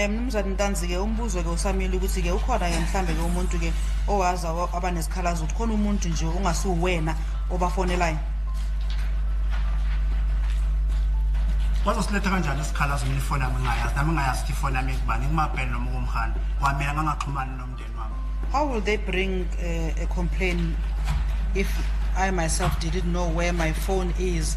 Mnumzane Ntanzi ke umbuzo ke usamile ukuthi ke ukhona ke mhlambe ke umuntu ke owaza abanesikhalazo ukuthi khona umuntu nje ungasuwena obafonelayo. Wazosiletha kanjani isikhalazo mina ifoni yami ngayazi nami ngayazi ukuthi ifoni yami ekubani ngimabhele noma kumkhana kwamina ngangaxhumani nomndeni wami. How will they bring a complaint if I myself didn't know where my phone is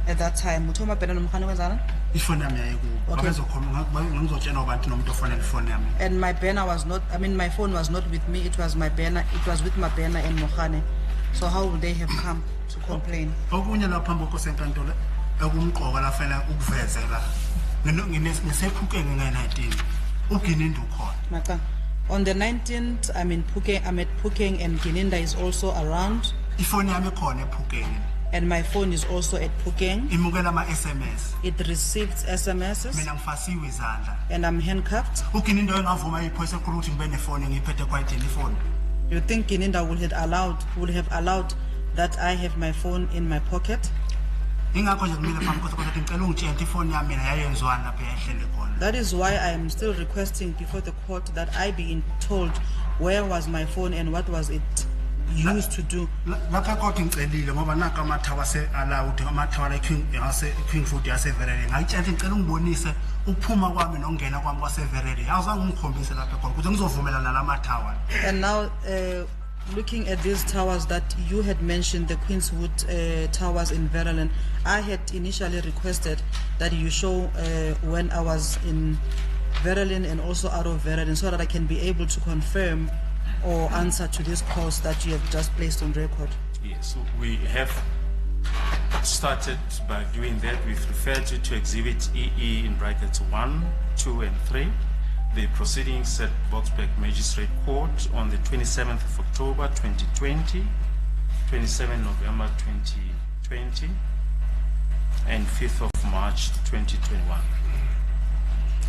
at that time? Uthoma bhele nomkhana kwenzana? Ifoni yami yayikubo. Babezokhuluma ngizotshela abantu nomuntu ofonela ifoni yami. And my banner was not, I mean my phone was not with me, it was my banner, it was with my banner and Mohane. So how would they have come to complain? Okunye lapha phamboko senkantolo ekumqoka la fela ukuvezela ngisephukeni nge-19 uGininda ukhona. Maka, on the 19th I'm at Phukeng and Gininda is also around. Ifoni yami khona ePhukeng. And my phone is also at Phukeng. Imukela ama-SMS. It receives SMSs. Mina ngifasiwe izandla. And I'm handcuffed. uGininda engavuma iphoyisa ekhulu ukuthi ngibe nefoni ngiphethe quiet ifoni. You think Gininda would have allowed that I have my phone in my pocket? That is why I am still requesting before the court that I be told where was my phone and what was it used to do. And now looking at these towers that you had mentioned, the Queenswood towers in Verulam, I had initially requested that you show when I was in Verulam and also out of Verulam, so that I can be able to confirm or answer to this calls that you have just placed on record. Yes, so we have started by doing that. We've referred you to Exhibit EE in brackets 1, 2, and 3. The proceedings at Boksburg Magistrate Court on the 27th of October 2020, 27th November 2020, and 5th of March 2021.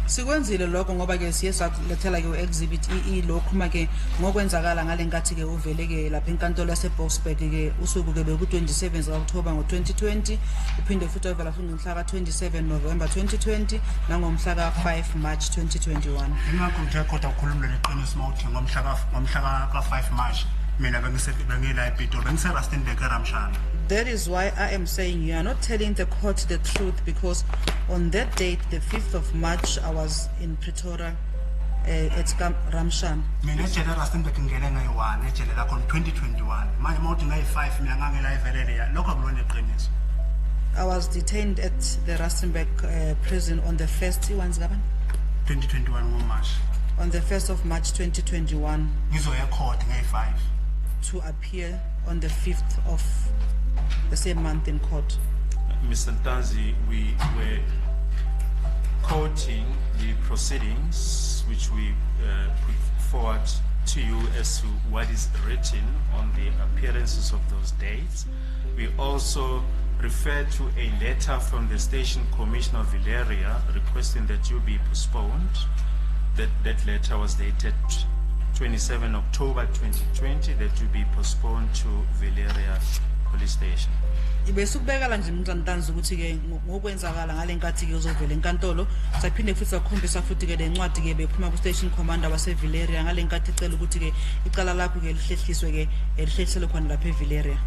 Sikwenzile lokho ngoba ke siyesalethela ke exhibit EE lokho make ngokwenzakala ngalenkathi ke uvele ke lapha enkantolo yase Boksburg ke usuku ke beku 27 October ngo2020 uphinde futhi ovela futhi ngomhla ka 27 November 2020 nangomhla ka 5 March 2021. Ingakho ngiyakhotha ukukhuluma leqiniso mawuthi ngomhla ka 5 March mina bengila ePitoli bengise Rustenburg eRamshana. That is why I am saying you are not telling the court the truth, because on that date, the 5th of March, I was in Pretoria at Ramshan. Mina ejele Rustenburg ngene ngayi1 ejele la kon 2021. Manje mawuthi ngayi5 mina ngangela eVerulam lokho akulona iqiniso. I was detained at the Rustenburg prison on the 1st 2021 March. On the 1st of March 2021. Ngizoya court ngayi5 to appear on the 5th of the same month in court. Mr. Ntanzi, we were quoting the proceedings which we put forward to you as to what is written on the appearances of those dates. We also referred to a letter from the Station Commissioner of Villeria requesting that you be postponed. That letter was dated 27 October 2020, that you be postponed to Villeria Police Station. Ibesukubekala nje Mnumzane Ntanzi ukuthi ke ngokwenzakala ngalenkathi ke uzovela enkantolo saphinde futhi sakhombisa futhi ke lencwadi ke bephuma ku station commander wase Villeria ngalenkathi icela ukuthi ke icala lakho ke lihlehliswe ke lihlehliswe khona lapha eVilleria.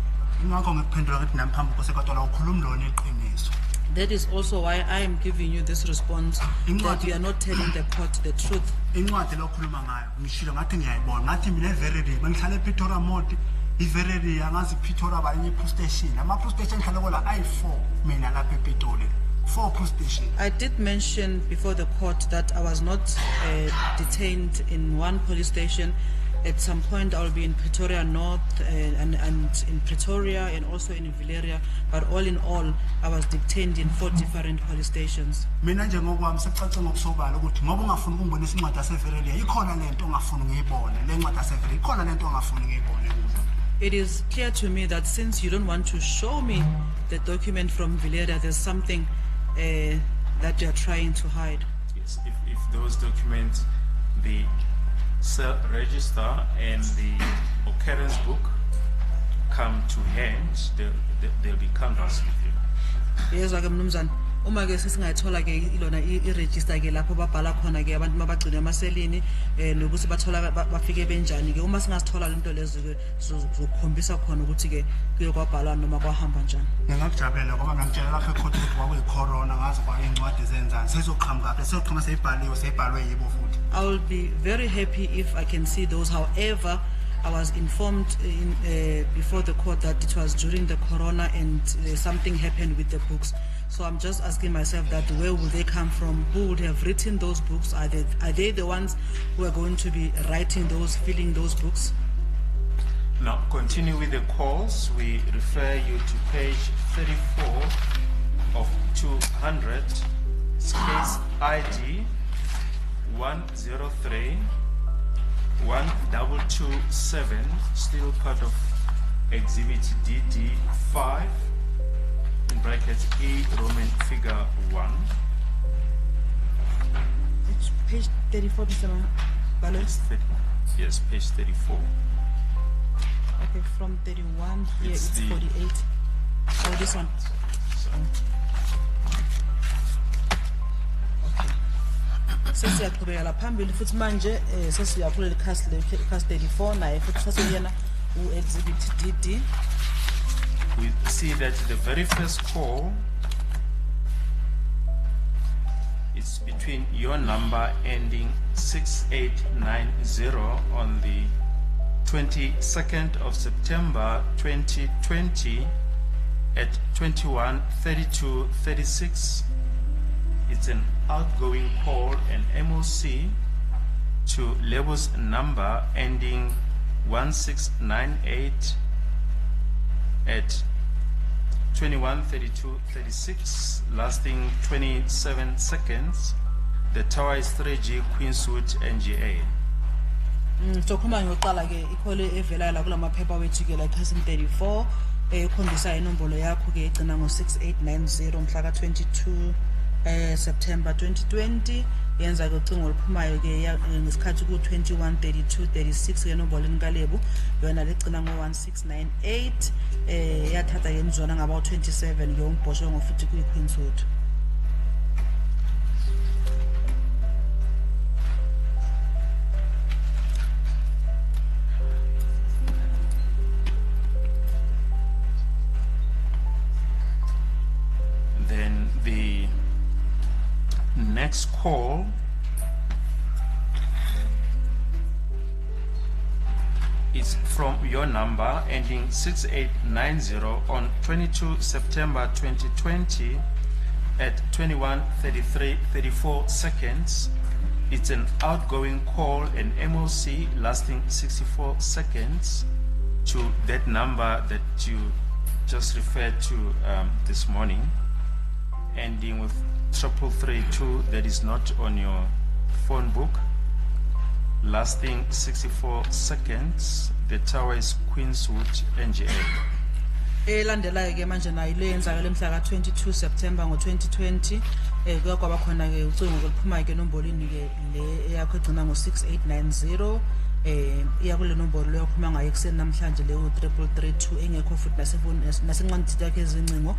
Ingakho ngikuphendula ukuthi nami phambi kosekatolo ukhuluma lona iqiniso. That is also why I am giving you this response, that you are not telling the court the truth. Incwadi lokhuluma ngayo ngishilo ngathi ngiyayibona ngathi mina eVerulam bengihlala ePretoria mode iVerulam ngazi Pretoria banye police station ama police station ngihlala kola I4 mina lapha ePitoli 4 police station. I did mention before the court that I was not detained in one police station. At some point I will be in Pretoria North and in Pretoria and also in Villeria, but all in all I was detained in 4 different police stations. Mina nje ngokwami sekucace ngokusobala ukuthi ngoba ungafuni ukungibona isincwadi yaseVerulam ikhona lento ongafuni ngiyibone lencwadi yaseVerulam ikhona lento ongafuni ngiyibone kuzo. It is clear to me that since you don't want to show me the document from Villeria, there's something that you are trying to hide. Yes, if those documents, the cell register and the occurrence book come to hand, they'll be canvassed with you. Yes, Mnumzane. uma ke sesingayithola ke ilona I-register ke lapho babhala khona ke abantu mabagcina emaselini nokuthi bathola bafike benjani ke uma singasithola lento lezo ke sizokukhombisa khona ukuthi ke kuyokwabhalwa noma kwahamba njani. Ngingakujabulela ngoba ngangitshela lapha ekhotho ukuthi kwakuyicorona ngazi kwa incwadi zenzani sezoqhamuka ke seyoqhuma seyibhalwe yibo futhi. I will be very happy if I can see those. However, I was informed before the court that it was during the corona and something happened with the books. So I'm just asking myself that where will they come from? Who would have written those books? Are they the ones who are going to be filling those books? Now, continue with the calls. We refer you to page 34 of 200, case ID 103 1227, still part of exhibit DD5 in brackets E Roman figure 1. It's page 34, Mr. Balance? Yes, page 34. Okay, from 31 here it's 48. Oh, this one. Sesiyaqhubeka phambili futhi manje sesiyakulela cast 34 naye futhi sasiyena exhibit DD. We see that the very first call is between your number ending 6890 on the 22nd of September 2020 at 21:32:36. It's an outgoing call and MOC to Lebo's number ending 1698 at 21:32:36, lasting 27 seconds. The tower is 3G Queenswood NGA. So kuma ngiyoqala ke ikhole evela la kulama phepha wethu ke la ikhasini 34 ekhombisa inombolo yakho ke igcina ngo6890 mhla ka 22 September 2020 yenza ke ucingo oluphumayo ke ngesikhathi ku 21:32:36 ke inombolo eNkalebu yona legcina ngo 1698 yathatha ke imizwana ngaba 27 ke umbhosho ngofuthi ku Queenswood. Then the next call is from your number ending 6890 on 22 September 2020 at 21:33:34 seconds. It's an outgoing call and MOC lasting 64 seconds to that number that you just referred to this morning, ending with 3332, that is not on your phone book, lasting 64 seconds. The tower is Queenswood NGA. Elandelayo ke manje nayo le yenzakala mhla ka 22 September ngo2020 kwaba khona ke ucingo oluphuma ke nombolini ke le eyakho egcina ngo6890 iyakule nombolo leyo phuma ngayo ekseni namhlanje le u3332 engekho futhi nasenqandithi yakhe ezincingo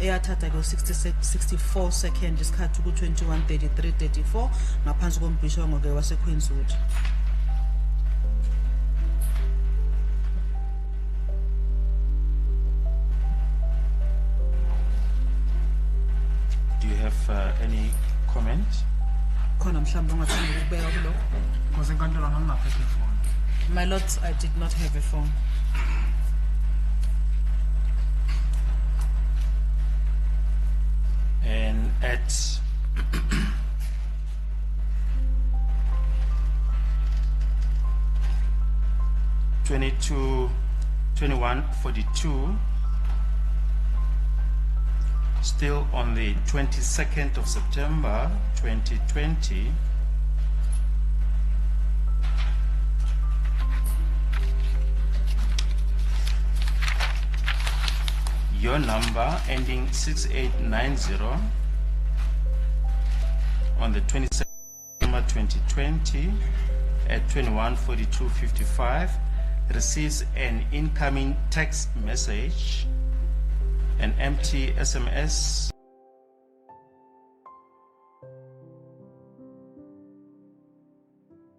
eyathatha ke 64 seconds isikhathi ku 21:33:34 ngaphansi kombhishongo ke wase Queenswood. Do you have any comment? Khona mhlawumbe ongathanda ukubeka kulokho? Because enkantolo ngingaphethe ifoni. My lord, I did not have a phone. And at 21:42, still on the 22nd of September 2020, your number ending 6890 on the 22nd of September 2020 at 21:42:55 receives an incoming text message, an empty SMS